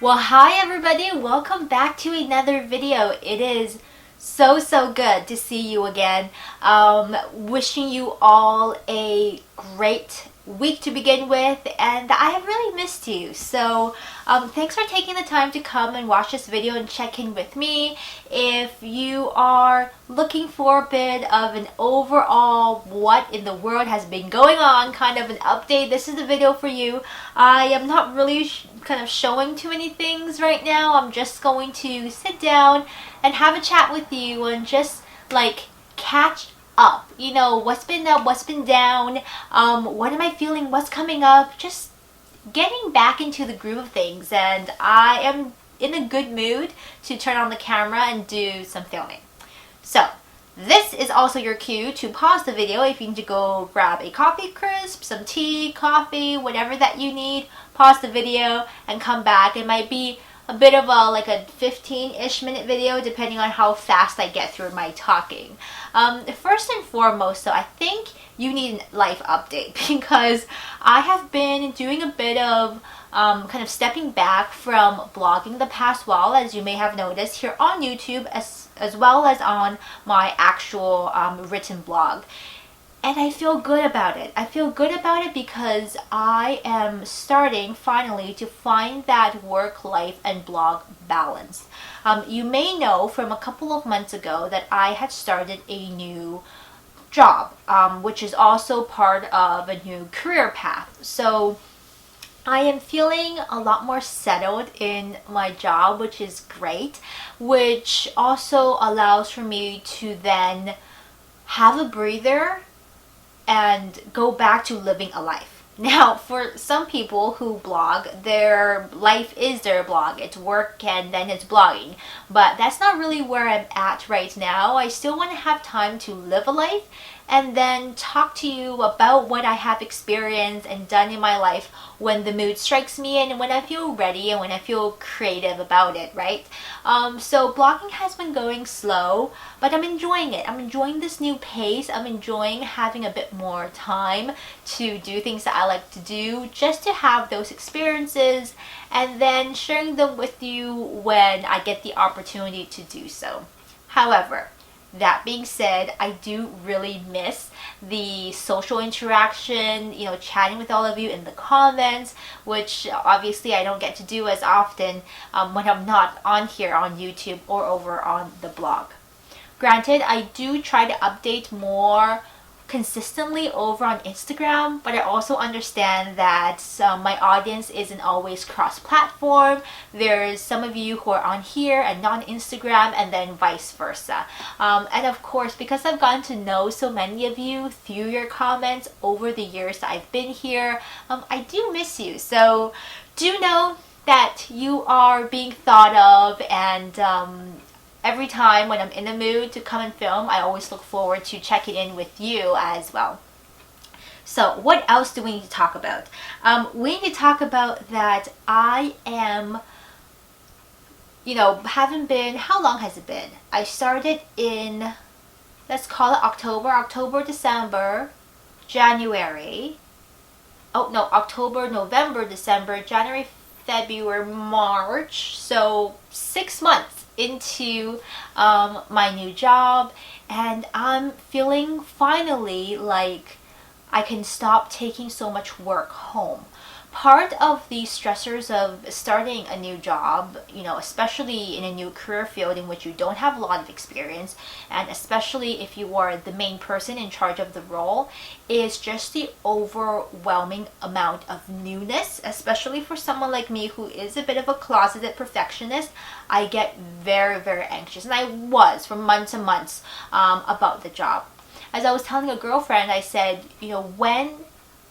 Well, hi everybody, welcome back to another video. It is so good to see you again. Wishing you all a great week to begin with, and I have really missed you. So thanks for taking the time to come and watch this video and check in with me. If you are looking for a bit of an overall what in the world has been going on, kind of an update, this is the video for you. I am not really kind of showing too many things right now. I'm just going to sit down and have a chat with you and just like catch up. You know, what's been up, what's been down, what am I feeling, what's coming up, just getting back into the groove of things. And I am in a good mood to turn on the camera and do some filming. So this is also your cue to pause the video if you need to go grab a coffee crisp, some tea, coffee, whatever that you need. Pause the video and come back. It might be a bit of a 15-ish minute video depending on how fast I get through my talking. First and foremost, though, I think you need a life update because I have been doing a bit of kind of stepping back from blogging the past while, as you may have noticed here on YouTube as well as on my actual written blog. And I feel good about it. I feel good about it because I am starting finally to find that work life and blog balance. You may know from a couple of months ago that I had started a new job, which is also part of a new career path. So I am feeling a lot more settled in my job, which is great, which also allows for me to then have a breather and go back to living a life. Now, for some people who blog, their life is their blog. It's work and then it's blogging. But that's not really where I'm at right now. I still want to have time to live a life and then talk to you about what I have experienced and done in my life when the mood strikes me and when I feel ready and when I feel creative about it, right? So blogging has been going slow, but I'm enjoying it. I'm enjoying this new pace. I'm enjoying having a bit more time to do things that I like to do, just to have those experiences and then sharing them with you when I get the opportunity to do so. However, that being said, I do really miss the social interaction, you know, chatting with all of you in the comments, which obviously I don't get to do as often when I'm not on here on YouTube or over on the blog. Granted, I do try to update more consistently over on Instagram, but I also understand that my audience isn't always cross-platform. There's some of you who are on here and not on Instagram, and then vice versa. And of course, because I've gotten to know so many of you through your comments over the years that I've been here, I do miss you. So do know that you are being thought of, and every time when I'm in the mood to come and film, I always look forward to checking in with you as well. So what else do we need to talk about? We need to talk about that I am, you know, haven't been, how long has it been? I started in, let's call it October, December, January. Oh no, October, November, December, January, February, March. So 6 months into my new job, and I'm feeling finally like I can stop taking so much work home. Part of the stressors of starting a new job, you know, especially in a new career field in which you don't have a lot of experience, and especially if you are the main person in charge of the role, is just the overwhelming amount of newness, especially for someone like me who is a bit of a closeted perfectionist. I get very anxious, and I was for months and months about the job. As I was telling a girlfriend, I said, you know, when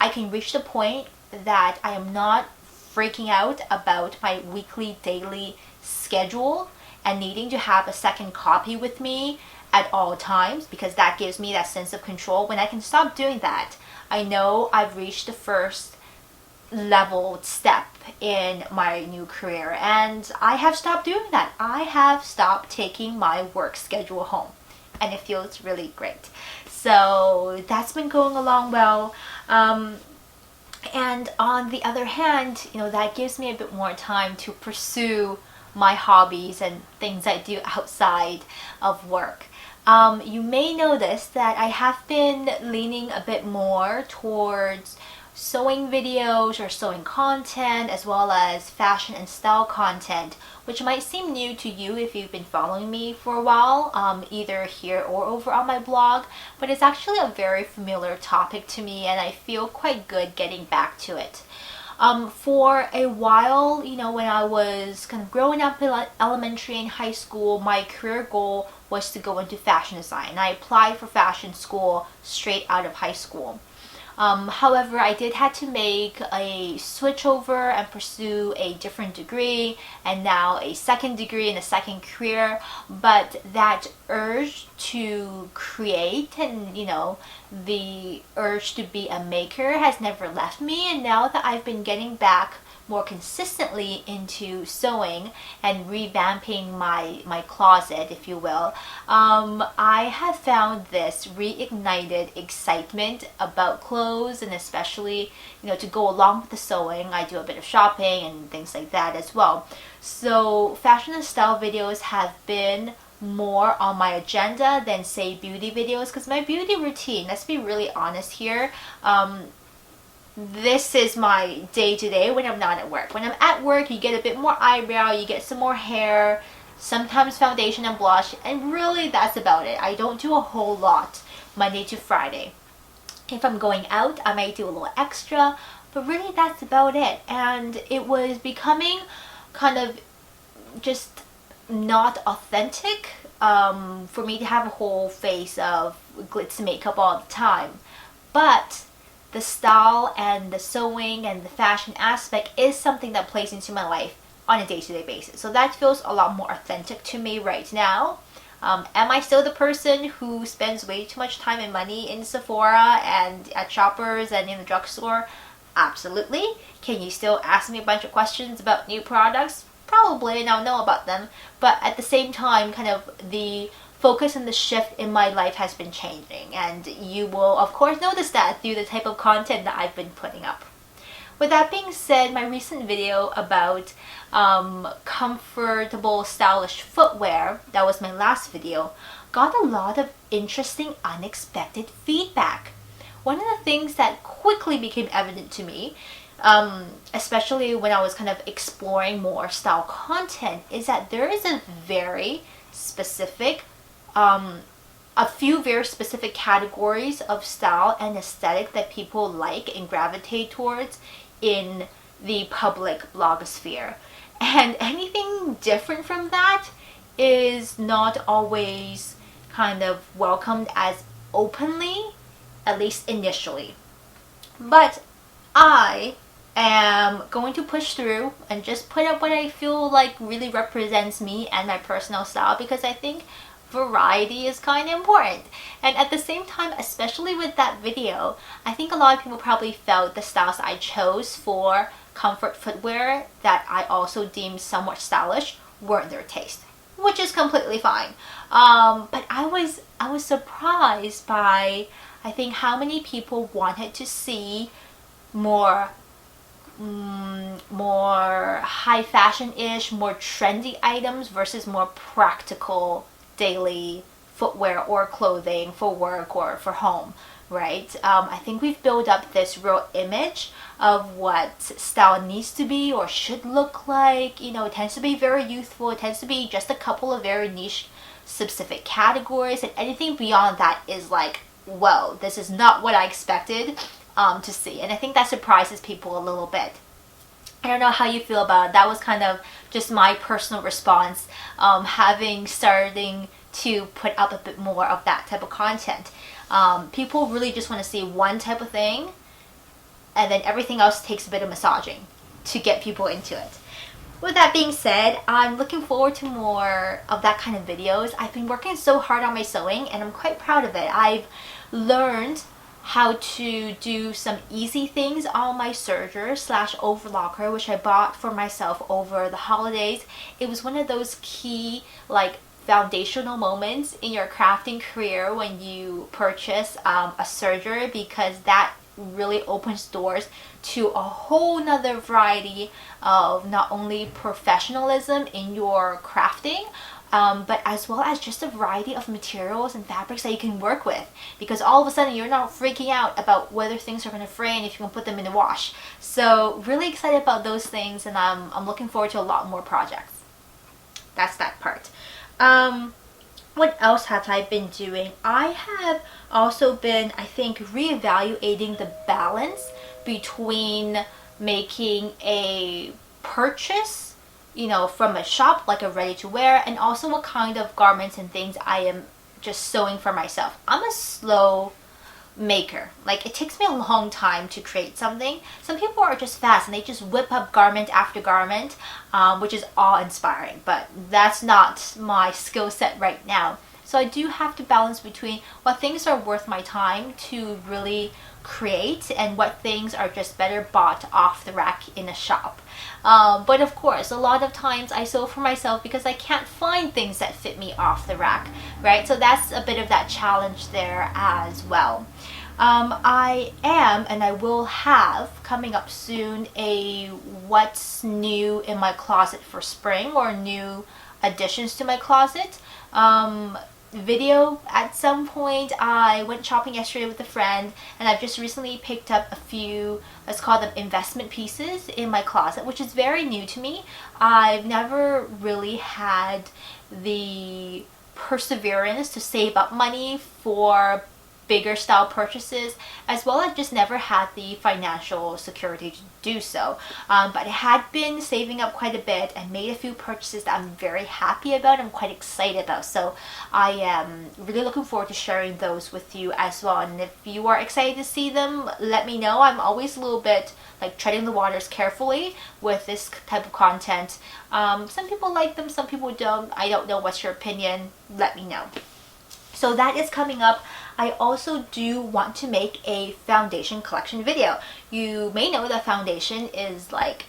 I can reach the point that I am not freaking out about my weekly, daily schedule and needing to have a second copy with me at all times, because that gives me that sense of control. When I can stop doing that, I know I've reached the first level step in my new career, and I have stopped doing that. I have stopped taking my work schedule home, and it feels really great. So that's been going along well. And on the other hand, that gives me a bit more time to pursue my hobbies and things I do outside of work. You may notice that I have been leaning a bit more towards sewing videos or sewing content, as well as fashion and style content, which might seem new to you if you've been following me for a while, either here or over on my blog, but it's actually a very familiar topic to me, and I feel quite good getting back to it. For a while, when I was kind of growing up in elementary and high school, my career goal was to go into fashion design. I applied for fashion school straight out of high school. However, I did have to make a switch over and pursue a different degree, and now a second degree and a second career. But that urge to create and, the urge to be a maker has never left me. And now that I've been getting back more consistently into sewing and revamping my closet, if you will, I have found this reignited excitement about clothes, and especially, to go along with the sewing, I do a bit of shopping and things like that as well. So fashion and style videos have been more on my agenda than, say, beauty videos, because my beauty routine, let's be really honest here, this is my day-to-day when I'm not at work. When I'm at work, you get a bit more eyebrow, you get some more hair, sometimes foundation and blush, and really that's about it. I don't do a whole lot Monday to Friday. If I'm going out, I might do a little extra, but really that's about it. And it was becoming kind of just not authentic for me to have a whole face of glitz makeup all the time. But the style and the sewing and the fashion aspect is something that plays into my life on a day-to-day basis. So that feels a lot more authentic to me right now. Am I still the person who spends way too much time and money in Sephora and at Shoppers and in the drugstore? Absolutely. Can you still ask me a bunch of questions about new products? Probably, and I'll know about them. But at the same time, kind of the focus and the shift in my life has been changing, and you will of course notice that through the type of content that I've been putting up. With that being said, my recent video about comfortable, stylish footwear, that was my last video, got a lot of interesting, unexpected feedback. One of the things that quickly became evident to me, especially when I was kind of exploring more style content, is that there is a very specific a few very specific categories of style and aesthetic that people like and gravitate towards in the public blogosphere. And anything different from that is not always kind of welcomed as openly, at least initially. But I am going to push through and just put up what I feel like really represents me and my personal style, because I think variety is kind of important. And at the same time, especially with that video, I think a lot of people probably felt the styles I chose for comfort footwear that I also deemed somewhat stylish weren't their taste, which is completely fine. But I was surprised by, I think, how many people wanted to see more high fashion-ish, more trendy items versus more practical daily footwear or clothing for work or for home, right? I think we've built up this real image of what style needs to be or should look like. It tends to be very youthful. It tends to be just a couple of very niche specific categories, and anything beyond that is like, whoa, this is not what I expected to see. And I think that surprises people a little bit. I don't know how you feel about it. That was kind of just my personal response, starting to put up a bit more of that type of content. People really just want to see one type of thing, and then everything else takes a bit of massaging to get people into it. With that being said, I'm looking forward to more of that kind of videos. I've been working so hard on my sewing, and I'm quite proud of it. I've learned how to do some easy things on my serger / overlocker, which I bought for myself over the holidays. It was one of those key foundational moments in your crafting career when you purchase a serger, because that really opens doors to a whole nother variety of not only professionalism in your crafting, but as well as just a variety of materials and fabrics that you can work with, because all of a sudden you're not freaking out about whether things are going to fray and if you can put them in the wash. So really excited about those things, and I'm looking forward to a lot more projects. That's that part. What else have I been doing? I have also been, I think, reevaluating the balance between making a purchase, you know, from a shop, like a ready to wear, and also what kind of garments and things I am just sewing for myself. I'm a slow maker. Like, it takes me a long time to create something. Some people are just fast and they just whip up garment after garment, which is awe-inspiring, but that's not my skill set right now. So I do have to balance between what things are worth my time to really create and what things are just better bought off the rack in a shop. But of course, a lot of times I sew for myself because I can't find things that fit me off the rack, right? So that's a bit of that challenge there as well. I am, and I will have coming up soon, a what's new in my closet for spring, or new additions to my closet video at some point. I went shopping yesterday with a friend, and I've just recently picked up a few, let's call them investment pieces, in my closet, which is very new to me. I've never really had the perseverance to save up money for bigger style purchases, as well as just never had the financial security to do so. But I had been saving up quite a bit and made a few purchases that I'm very happy about and quite excited about. So I am really looking forward to sharing those with you as well. And if you are excited to see them, let me know. I'm always a little bit like treading the waters carefully with this type of content. Some people like them, some people don't. I don't know. What's your opinion? Let me know. So that is coming up. I also do want to make a foundation collection video. You may know that foundation is like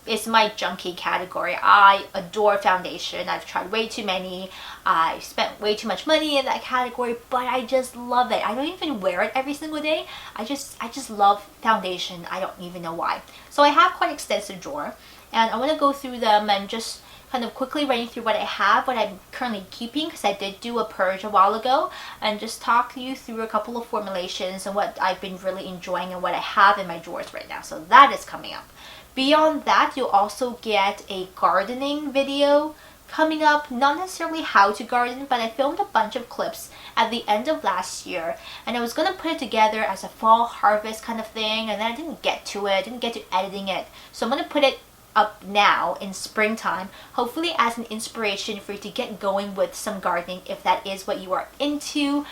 it's my junkie category. I adore foundation. I've tried way too many. I've spent way too much money in that category, but I just love it. I don't even wear it every single day. I just love foundation. I don't even know why. So I have quite an extensive drawer, and I want to go through them and just kind of quickly running through what I have, what I'm currently keeping, because I did do a purge a while ago, and just talk you through a couple of formulations and what I've been really enjoying and what I have in my drawers right now. So that is coming up. Beyond that, you'll also get a gardening video coming up. Not necessarily how to garden, but I filmed a bunch of clips at the end of last year, and I was going to put it together as a fall harvest kind of thing, and then I didn't get to it, didn't get to editing it. So I'm going to put it up now in springtime, hopefully as an inspiration for you to get going with some gardening if that is what you are into,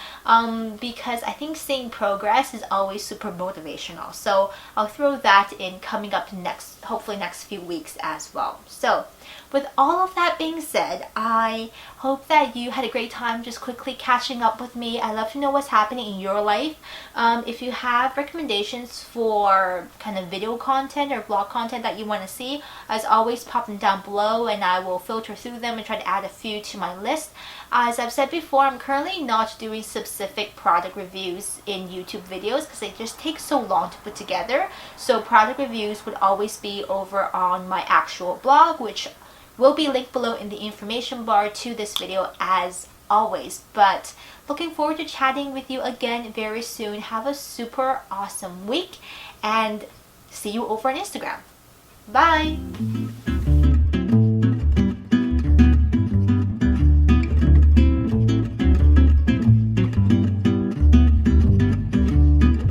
because I think seeing progress is always super motivational. So I'll throw that in coming up next, hopefully next few weeks as well. So with all of that being said, I hope that you had a great time just quickly catching up with me. I love to know what's happening in your life. If you have recommendations for kind of video content or blog content that you want to see, as always, pop them down below and I will filter through them and try to add a few to my list. As I've said before, I'm currently not doing specific product reviews in YouTube videos because they just take so long to put together. So product reviews would always be over on my actual blog, which will be linked below in the information bar to this video as always. But looking forward to chatting with you again very soon. Have a super awesome week and see you over on Instagram. Bye!